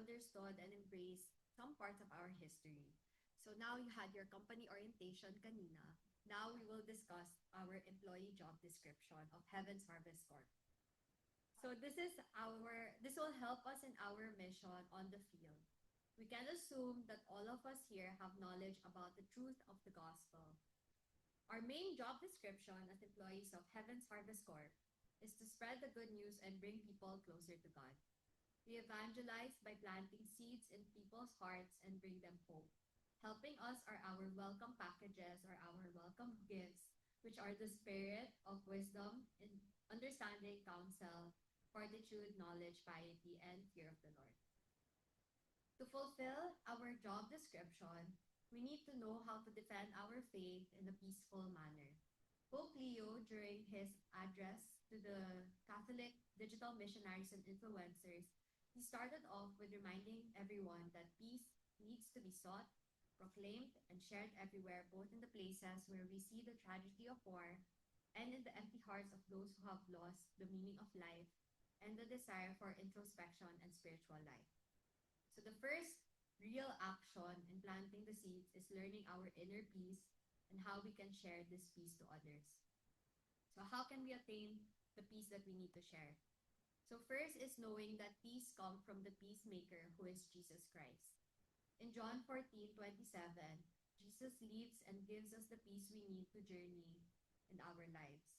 understood and embraced some parts of our history. So now you had your company orientation kanina. Now we will discuss our employee job description of Heaven's Harvest Corp. So this will help us in our mission on the field. We can assume that all of us here have knowledge about the truth of the gospel. Our main job description as employees of Heaven's Harvest Corp is to spread the good news and bring people closer to God. We evangelize by planting seeds in people's hearts and bring them hope. Helping us are our welcome packages or our welcome gifts, which are the spirit of wisdom, in understanding, counsel, fortitude, knowledge, piety, and fear of the Lord. To fulfill our job description, we need to know how to defend our faith in a peaceful manner. Pope Leo, during his address to the Catholic digital missionaries and influencers, he started off with reminding everyone that peace needs to be sought, proclaimed, and shared everywhere, both in the places where we see the tragedy of war and in the empty hearts of those who have lost the meaning of life and the desire for introspection and spiritual life. So the first real action in planting the seeds is learning our inner peace and how we can share this peace to others. So how can we attain the peace that we need to share? So first is knowing that peace comes from the peacemaker who is Jesus Christ. In John 14:27, Jesus leaves and gives us the peace we need to journey in our lives.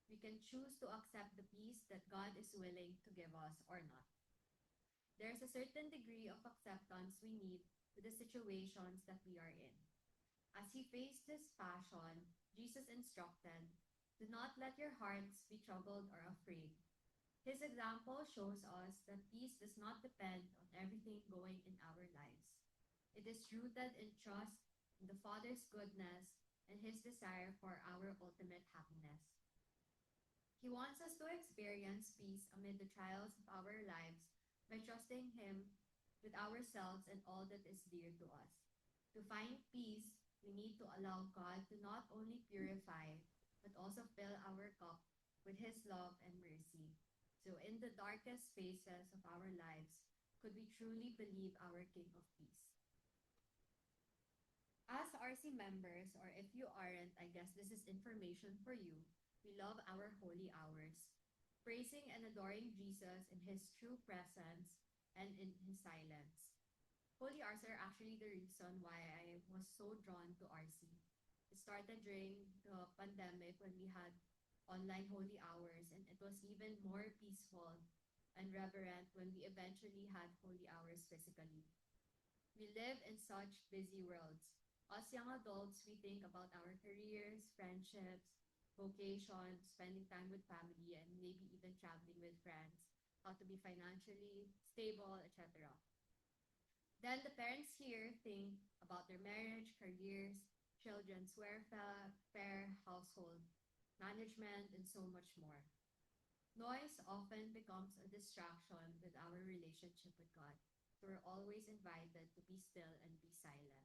We can choose to accept the peace that God is willing to give us or not. There's a certain degree of acceptance we need to the situations that we are in. As he faced his passion, Jesus instructed, "Do not let your hearts be troubled or afraid." His example shows us that peace does not depend on everything going in our lives. It is rooted in trust in the Father's goodness and his desire for our ultimate happiness. He wants us to experience peace amid the trials of our lives by trusting him with ourselves and all that is dear to us. To find peace, we need to allow God to not only purify, but also fill our cup with his love and mercy. So in the darkest phases of our lives, could we truly believe our King of Peace? As RC members, or if you aren't, I guess this is information for you. We love our holy hours, praising and adoring Jesus in his true presence and in his silence. Holy hours are actually the reason why I was so drawn to RC. It started during the pandemic when we had online holy hours, and it was even more peaceful and reverent when we eventually had holy hours physically. We live in such busy worlds. Us young adults, we think about our careers, friendships, vocation, spending time with family, and maybe even traveling with friends, how to be financially stable, etc. Then the parents here think about their marriage, careers, children's welfare, household management, and so much more. Noise often becomes a distraction with our relationship with God. So we're always invited to be still and be silent.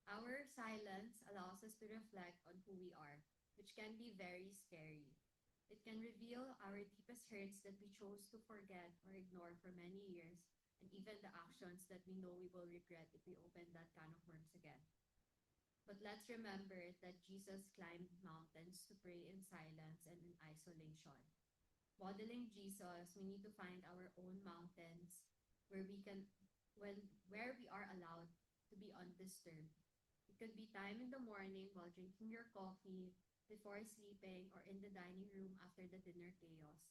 Our silence allows us to reflect on who we are, which can be very scary. It can reveal our deepest hurts that we chose to forget or ignore for many years, and even the actions that we know we will regret if we open that can of worms again. But let's remember that Jesus climbed mountains to pray in silence and in isolation. Modeling Jesus, we need to find our own mountains where we can where we are allowed to be undisturbed. It could be time in the morning while drinking your coffee, before sleeping, or in the dining room after the dinner chaos.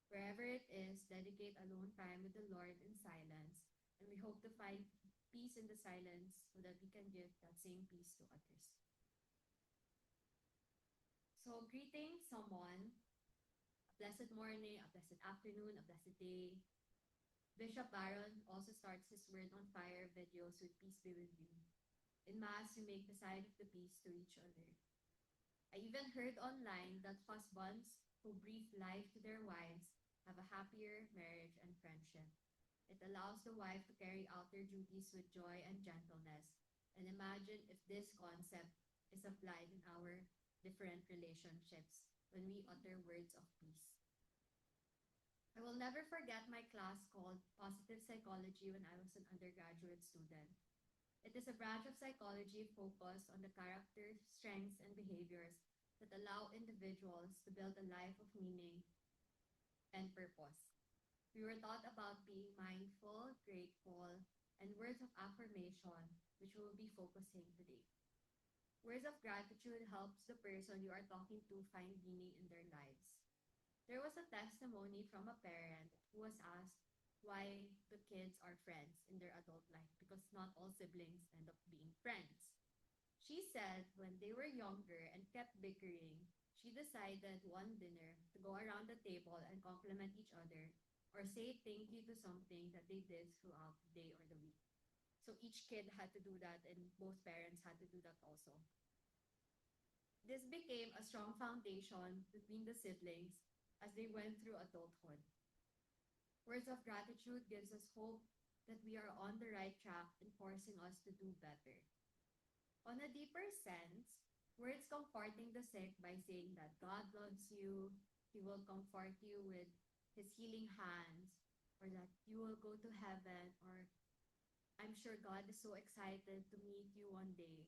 Wherever it is, dedicate alone time with the Lord in silence, and we hope to find peace in the silence so that we can give that same peace to others. So, greeting someone, a blessed morning, a blessed afternoon, a blessed day. Bishop Baron also starts his Word on Fire videos with "Peace be with you." In Mass, we make the sign of the peace to each other. I even heard online that husbands who breathe life to their wives have a happier marriage and friendship. It allows the wife to carry out their duties with joy and gentleness. And imagine if this concept is applied in our different relationships when we utter words of peace. I will never forget my class called Positive Psychology when I was an undergraduate student. It is a branch of psychology focused on the character, strengths, and behaviors that allow individuals to build a life of meaning and purpose. We were taught about being mindful, grateful, and words of affirmation, which we will be focusing today. Words of gratitude helps the person you are talking to find meaning in their lives. There was a testimony from a parent who was asked why the kids are friends in their adult life because not all siblings end up being friends. She said when they were younger and kept bickering, she decided one dinner to go around the table and compliment each other or say thank you to something that they did throughout the day or the week. So each kid had to do that, and both parents had to do that also. This became a strong foundation between the siblings as they went through adulthood. Words of gratitude gives us hope that we are on the right track and forcing us to do better. On a deeper sense, words comforting the sick by saying that God loves you, He will comfort you with His healing hands, or that you will go to heaven, or I'm sure God is so excited to meet you one day,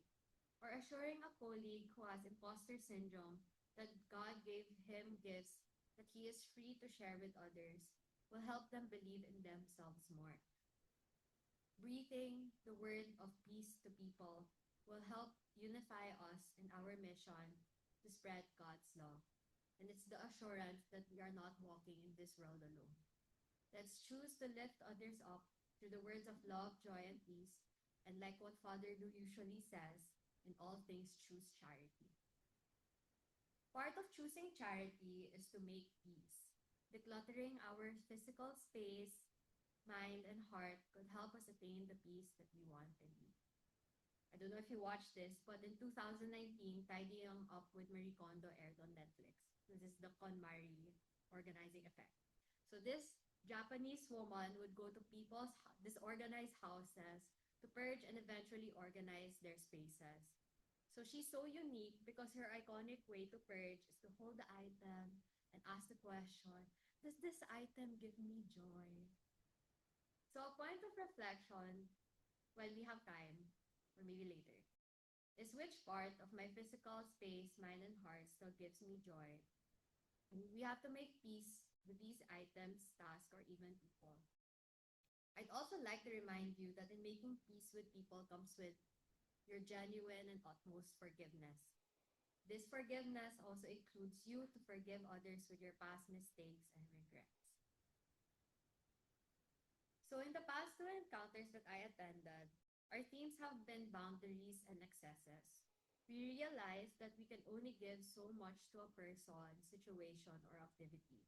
or assuring a colleague who has imposter syndrome that God gave him gifts that he is free to share with others will help them believe in themselves more. Breathing the word of peace to people will help unify us in our mission to spread God's love. And it's the assurance that we are not walking in this world alone. Let's choose to lift others up through the words of love, joy, and peace. And like what Father Lou usually says, in all things choose charity. Part of choosing charity is to make peace. Decluttering our physical space, mind, and heart could help us attain the peace that we want and need. I don't know if you watched this, but in 2019, Tidying Up with Marie Kondo aired on Netflix. This is the KonMari organizing effect. So this Japanese woman would go to people's disorganized houses to purge and eventually organize their spaces. So she's so unique because her iconic way to purge is to hold the item and ask the question, does this item give me joy? So a point of reflection when we have time, or maybe later, is which part of my physical space, mind, and heart still gives me joy? And we have to make peace with these items, tasks, or even people. I'd also like to remind you that in making peace with people comes with your genuine and utmost forgiveness. This forgiveness also includes you to forgive others with your past mistakes and regrets. So in the past two encounters that I attended, our themes have been boundaries and excesses. We realized that we can only give so much to a person, situation, or activity.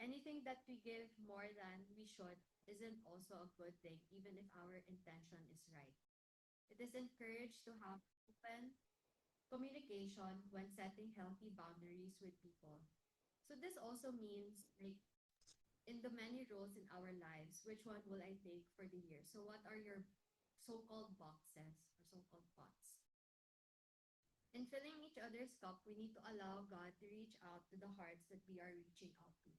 Anything that we give more than we should isn't also a good thing, even if our intention is right. It is encouraged to have open communication when setting healthy boundaries with people. So this also means like in the many roles in our lives, which one will I take for the year? So what are your so-called boxes or so-called pots? In filling each other's cup, we need to allow God to reach out to the hearts that we are reaching out to.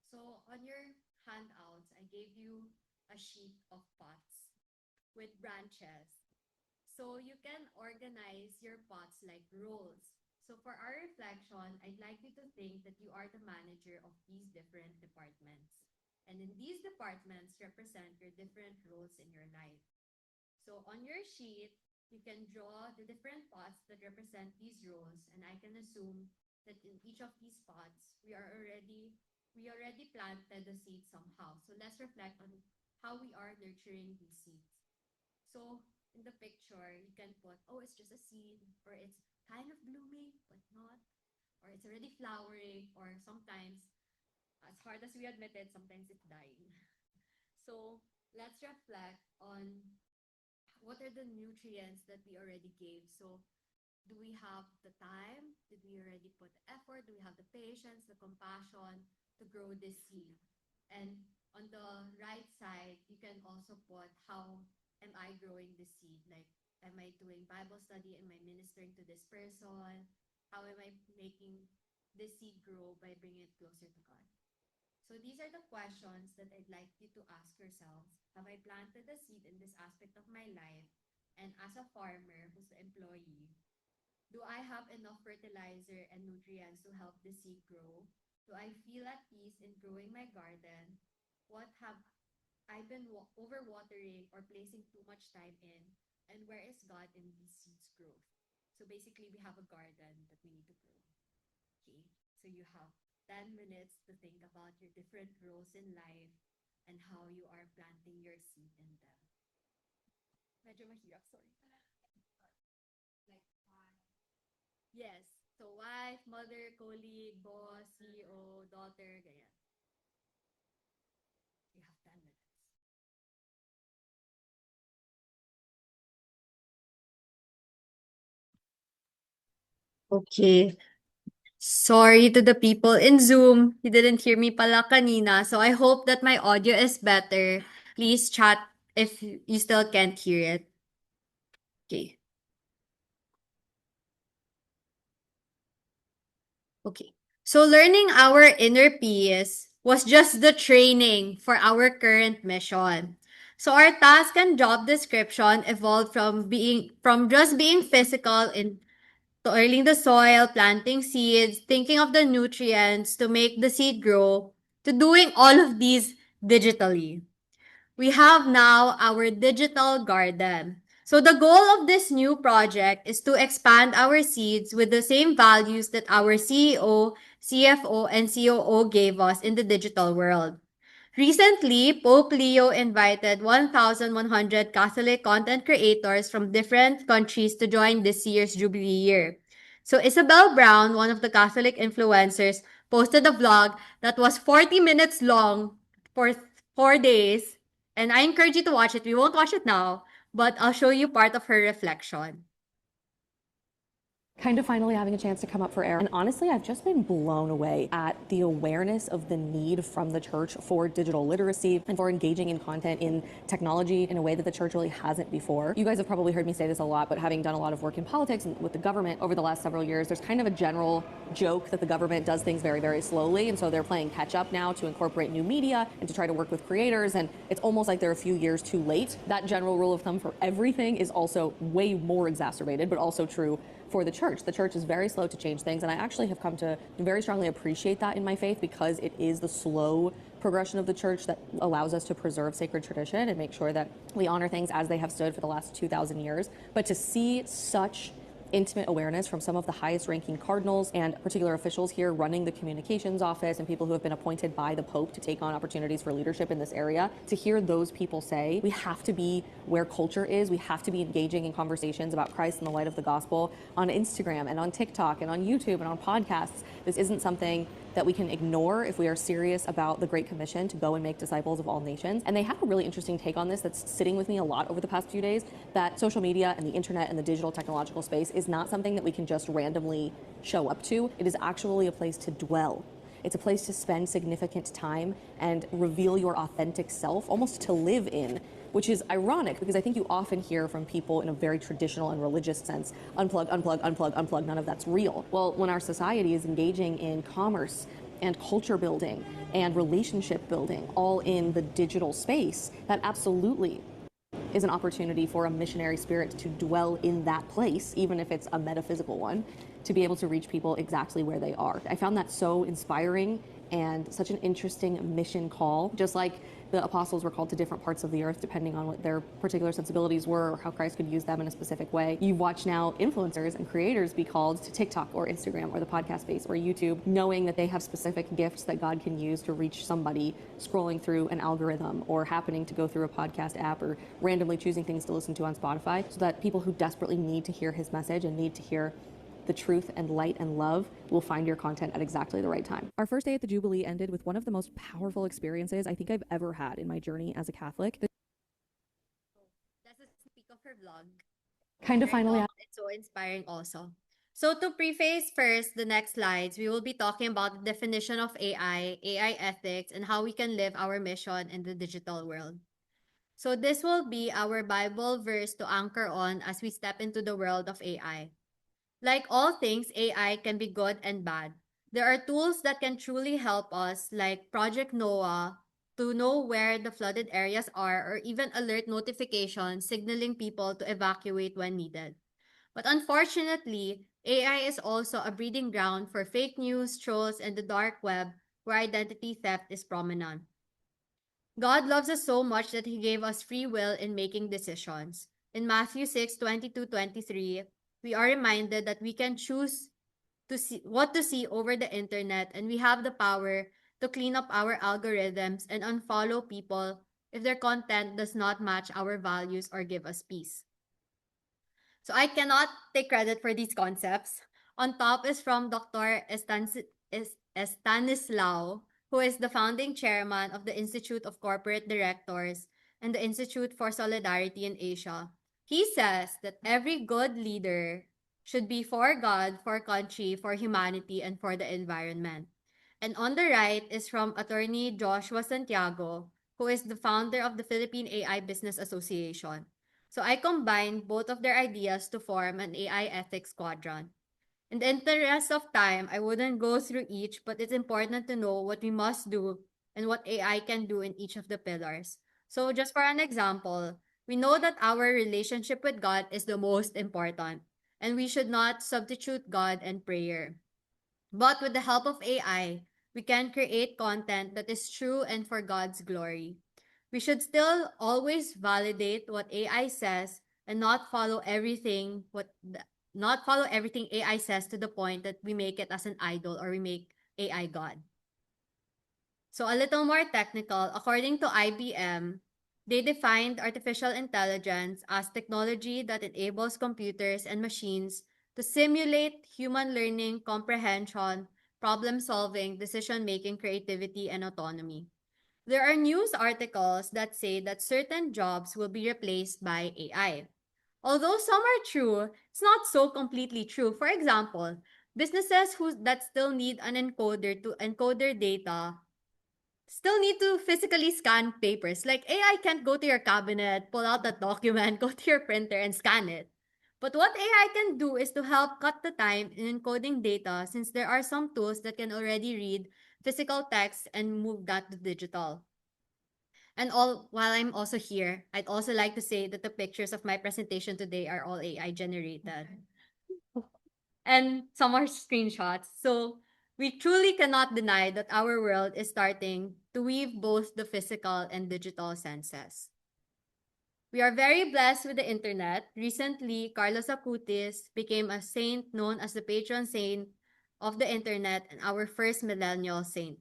So on your handouts, I gave you a sheet of pots with branches. So you can organize your pots like roles. So for our reflection, I'd like you to think that you are the manager of these different departments. And in these departments represent your different roles in your life. So on your sheet, you can draw the different pots that represent these roles. And I can assume that in each of these pots, we already planted the seed somehow. So let's reflect on how we are nurturing these seeds. So in the picture, you can put, oh, it's just a seed, or it's kind of blooming, but not, or it's already flowering, or sometimes, as hard as we admit it, sometimes it's dying. So let's reflect on what are the nutrients that we already gave. So do we have the time? Did we already put the effort? Do we have the patience, the compassion to grow this seed? And on the right side, you can also put how am I growing this seed? Like, am I doing Bible study? Am I ministering to this person? How am I making this seed grow by bringing it closer to God? So these are the questions that I'd like you to ask yourselves. Have I planted a seed in this aspect of my life? And as a farmer who's the employee, do I have enough fertilizer and nutrients to help the seed grow? Do I feel at peace in growing my garden? What have I been overwatering or placing too much time in? And where is God in these seeds' growth? So basically, we have a garden that we need to grow. Okay, so you have 10 minutes to think about your different roles in life and how you are planting your seed in them. Medyo mahirap, sorry. Like, yes. So wife, mother, colleague, boss, CEO, daughter, ganyan. You have 10 minutes. Okay. Sorry to the people in Zoom. You didn't hear me pala kanina. So I hope that my audio is better. Please chat if you still can't hear it. Okay. Okay. So learning our inner peace was just the training for our current mission. So our task and job description evolved from just being physical in toiling the soil, planting seeds, thinking of the nutrients to make the seed grow, to doing all of these digitally. We have now our digital garden. So the goal of this new project is to expand our seeds with the same values that our CEO, CFO, and COO gave us in the digital world. Recently, Pope Leo invited 1,100 Catholic content creators from different countries to join this year's Jubilee year. So Isabel Brown, one of the Catholic influencers, posted a vlog that was 40 minutes long for 4 days. And I encourage you to watch it. We won't watch it now, but I'll show you part of her reflection. Kind of finally having a chance to come up for air. And honestly, I've just been blown away at the awareness of the need from the church for digital literacy and for engaging in content in technology in a way that the church really hasn't before. You guys have probably heard me say this a lot, but having done a lot of work in politics and with the government over the last several years, there's kind of a general joke that the government does things very, very slowly. And so they're playing catch up now to incorporate new media and to try to work with creators. And it's almost like they're a few years too late. That general rule of thumb for everything is also way more exacerbated, but also true for the church. The church is very slow to change things, and I actually have come to very strongly appreciate that in my faith because it is the slow progression of the church that allows us to preserve sacred tradition and make sure that we honor things as they have stood for the last 2,000 years. But to see such intimate awareness from some of the highest ranking cardinals and particular officials here running the communications office and people who have been appointed by the Pope to take on opportunities for leadership in this area, to hear those people say, we have to be where culture is, we have to be engaging in conversations about Christ and the light of the gospel on Instagram and on TikTok and on YouTube and on podcasts. This isn't something that we can ignore if we are serious about the Great Commission to go and make disciples of all nations. And they have a really interesting take on this that's sitting with me a lot over the past few days, that social media and the internet and the digital technological space is not something that we can just randomly show up to. It is actually a place to dwell. It's a place to spend significant time and reveal your authentic self, almost to live in, which is ironic because I think you often hear from people in a very traditional and religious sense, unplug, unplug, unplug, unplug, none of that's real. Well, when our society is engaging in commerce and culture building and relationship building all in the digital space, that absolutely is an opportunity for a missionary spirit to dwell in that place, even if it's a metaphysical one, to be able to reach people exactly where they are. I found that so inspiring and such an interesting mission call, just like the apostles were called to different parts of the earth depending on what their particular sensibilities were or how Christ could use them in a specific way. You watch now influencers and creators be called to TikTok or Instagram or the podcast space or YouTube, knowing that they have specific gifts that God can use to reach somebody scrolling through an algorithm or happening to go through a podcast app or randomly choosing things to listen to on Spotify, so that people who desperately need to hear his message and need to hear the truth and light and love will find your content at exactly the right time. Our first day at the Jubilee ended with one of the most powerful experiences I think I've ever had in my journey as a Catholic. That's a sneak of her vlog. Kind of finally. It's so inspiring also. So to preface first the next slides, we will be talking about the definition of AI ethics, and how we can live our mission in the digital world. So this will be our Bible verse to anchor on as we step into the world of AI. Like all things, AI can be good and bad. There are tools that can truly help us, like Project Noah, to know where the flooded areas are, or even alert notifications signaling people to evacuate when needed. But unfortunately, AI is also a breeding ground for fake news, trolls, and the dark web where identity theft is prominent. God loves us so much that He gave us free will in making decisions. In Matthew 6:22-23, we are reminded that we can choose to see what to see over the internet, and we have the power to clean up our algorithms and unfollow people if their content does not match our values or give us peace. So I cannot take credit for these concepts. On top is from Dr. Estanislao, who is the founding chairman of the Institute of Corporate Directors and the Institute for Solidarity in Asia. He says that every good leader should be for God, for country, for humanity, and for the environment. And on the right is from attorney Joshua Santiago, who is the founder of the Philippine AI Business Association. So I combined both of their ideas to form an AI ethics quadrant. In the interest of time, I wouldn't go through each, but it's important to know what we must do and what AI can do in each of the pillars. So just for an example, we know that our relationship with God is the most important, and we should not substitute God and prayer. But with the help of AI, we can create content that is true and for God's glory. We should still always validate what AI says and not follow everything AI says to the point that we make it as an idol or we make AI God. So a little more technical, according to IBM, they defined artificial intelligence as technology that enables computers and machines to simulate human learning, comprehension, problem solving, decision making, creativity, and autonomy. There are news articles that say that certain jobs will be replaced by AI. Although some are true, it's not so completely true. For example, businesses that still need an encoder to encode their data still need to physically scan papers. Like AI can't go to your cabinet, pull out that document, go to your printer, and scan it. But what AI can do is to help cut the time in encoding data, since there are some tools that can already read physical text and move that to digital. And all while I'm also here, I'd also like to say that the pictures of my presentation today are all AI generated. And some are screenshots. So we truly cannot deny that our world is starting to weave both the physical and digital senses. We are very blessed with the internet. Recently, Carlos Acutis became a saint known as the patron saint of the internet and our first millennial saint.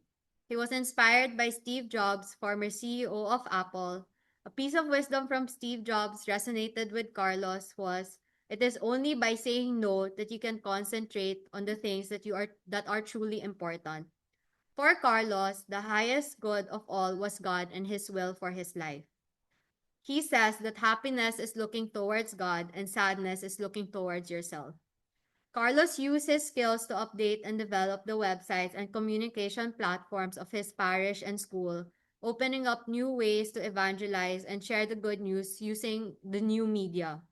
He was inspired by Steve Jobs, former CEO of Apple. A piece of wisdom from Steve Jobs resonated with Carlos was, it is only by saying no that you can concentrate on the things that are truly important. For Carlos, the highest good of all was God and his will for his life. He says that happiness is looking towards God and sadness is looking towards yourself. Carlos used his skills to update and develop the websites and communication platforms of his parish and school, opening up new ways to evangelize and share the good news using the new media.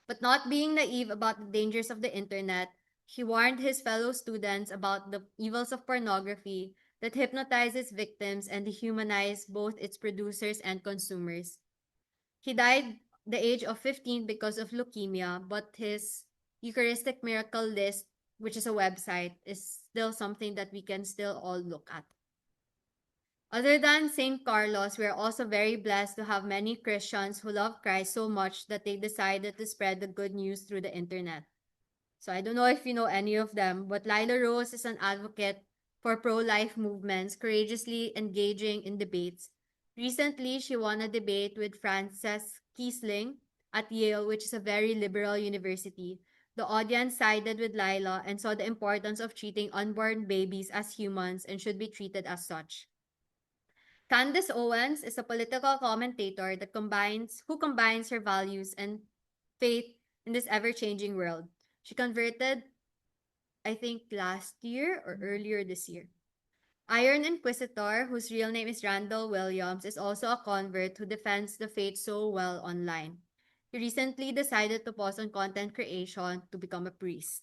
But not being naive about the dangers of the internet, he warned his fellow students about the evils of pornography that hypnotizes victims and dehumanizes both its producers and consumers. He died the age of 15 because of leukemia, but his Eucharistic Miracle List, which is a website, is still something that we can still all look at. Other than St. Carlos, we are also very blessed to have many Christians who love Christ so much that they decided to spread the good news through the internet. So I don't know if you know any of them, but Lila Rose is an advocate for pro-life movements, courageously engaging in debates. Recently, she won a debate with Frances Kiesling at Yale, which is a very liberal university. The audience sided with Lila and saw the importance of treating unborn babies as humans and should be treated as such. Candace Owens is a political commentator who combines her values and faith in this ever-changing world. She converted, I think, last year or earlier this year. Iron Inquisitor, whose real name is Randall Williams, is also a convert who defends the faith so well online. He recently decided to pause on content creation to become a priest.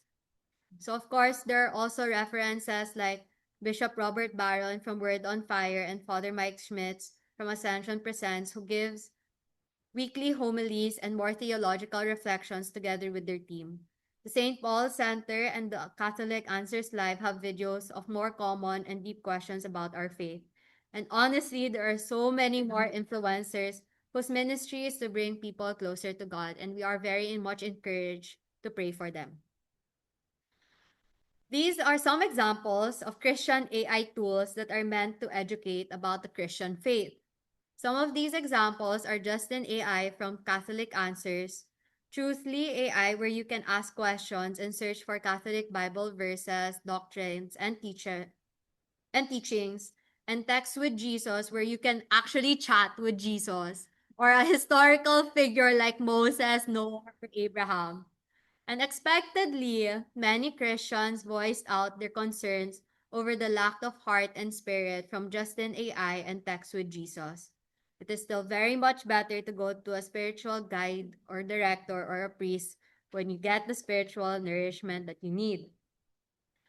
So of course, there are also references like Bishop Robert Barron from Word on Fire and Father Mike Schmitz from Ascension Presents, who gives weekly homilies and more theological reflections together with their team. The St. Paul Center and the Catholic Answers Live have videos of more common and deep questions about our faith. And honestly, there are so many more influencers whose ministry is to bring people closer to God, and we are very much encouraged to pray for them. These are some examples of Christian AI tools that are meant to educate about the Christian faith. Some of these examples are Justin AI from Catholic Answers, Truthly AI, where you can ask questions and search for Catholic Bible verses, doctrines, and teachings, and Text with Jesus, where you can actually chat with Jesus, or a historical figure like Moses, Noah, or Abraham. Unexpectedly, many Christians voiced out their concerns over the lack of heart and spirit from Justin AI and Text with Jesus. It is still very much better to go to a spiritual guide or director or a priest when you get the spiritual nourishment that you need.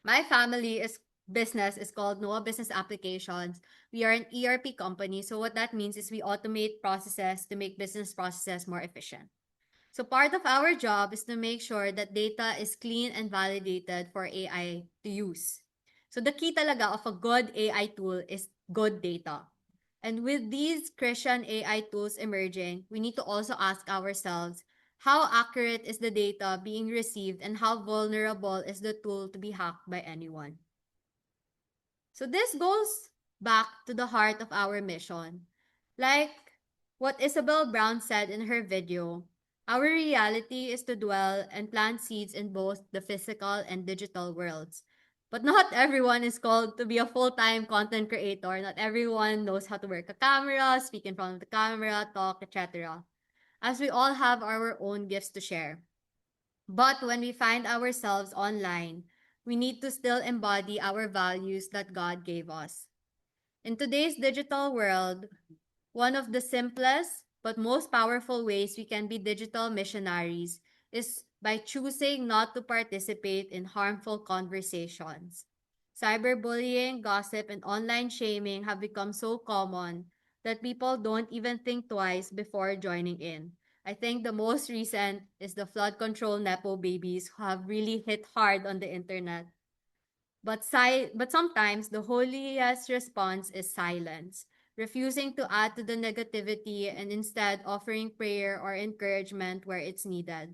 My family is business is called Noah Business Applications. We are an ERP company, so what that means is we automate processes to make business processes more efficient. So part of our job is to make sure that data is clean and validated for AI to use. So the key talaga of a good AI tool is good data. And with these Christian AI tools emerging, we need to also ask ourselves, how accurate is the data being received and how vulnerable is the tool to be hacked by anyone? So this goes back to the heart of our mission. Like what Isabel Brown said in her video, our reality is to dwell and plant seeds in both the physical and digital worlds. But not everyone is called to be a full-time content creator. Not everyone knows how to work a camera, speak in front of the camera, talk, etc. As we all have our own gifts to share. But when we find ourselves online, we need to still embody our values that God gave us. In today's digital world, one of the simplest but most powerful ways we can be digital missionaries is by choosing not to participate in harmful conversations. Cyberbullying, gossip, and online shaming have become so common that people don't even think twice before joining in. I think the most recent is the flood control Nepo babies who have really hit hard on the internet. But sometimes the holiest response is silence, refusing to add to the negativity and instead offering prayer or encouragement where it's needed.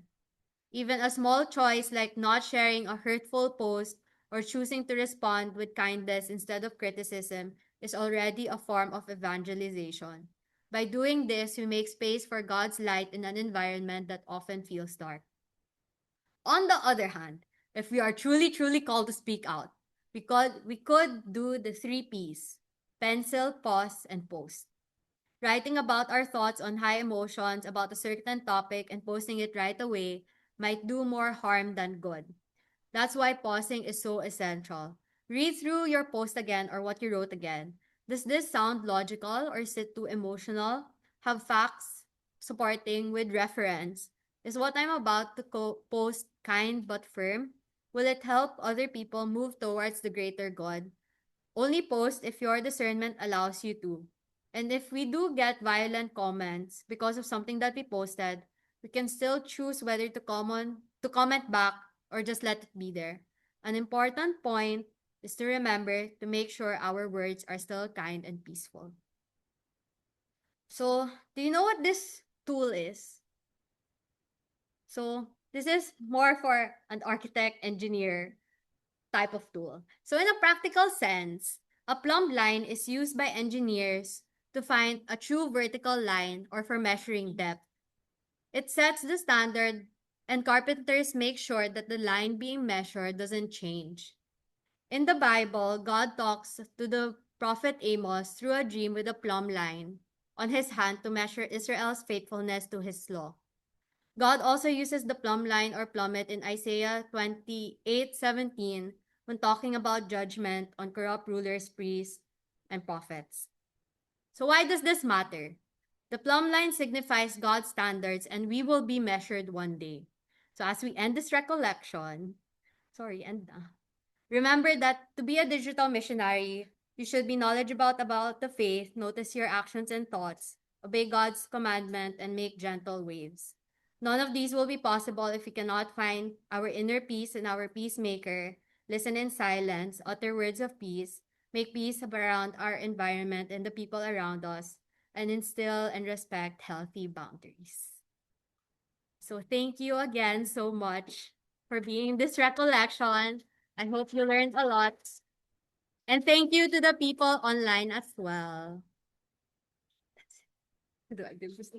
Even a small choice like not sharing a hurtful post or choosing to respond with kindness instead of criticism is already a form of evangelization. By doing this, we make space for God's light in an environment that often feels dark. On the other hand, if we are truly called to speak out, we could do the three P's: pencil, pause, and post. Writing about our thoughts on high emotions about a certain topic and posting it right away might do more harm than good. That's why pausing is so essential. Read through your post again or what you wrote again. Does this sound logical or is it too emotional? Have facts supporting with reference. Is what I'm about to post kind but firm? Will it help other people move towards the greater good? Only post if your discernment allows you to. And if we do get violent comments because of something that we posted, we can still choose whether to comment back or just let it be there. An important point is to remember to make sure our words are still kind and peaceful. So, do you know what this tool is? So, this is more for an architect, engineer type of tool. So, in a practical sense, a plumb line is used by engineers to find a true vertical line or for measuring depth. It sets the standard, and carpenters make sure that the line being measured doesn't change. In the Bible, God talks to the prophet Amos through a dream with a plumb line on his hand to measure Israel's faithfulness to his law. God also uses the plumb line or plummet in Isaiah 28:17 when talking about judgment on corrupt rulers, priests, and prophets. So why does this matter? The plumb line signifies God's standards and we will be measured one day. So as we end this recollection, Sorry, and remember that to be a digital missionary, you should be knowledgeable about the faith, notice your actions and thoughts, obey God's commandment, and make gentle waves. None of these will be possible if we cannot find our inner peace in our peacemaker, listen in silence, utter words of peace, make peace around our environment and the people around us, and instill and respect healthy boundaries. So thank you again so much for being this recollection. I hope you learned a lot. And thank you to the people online as well. Do I do this?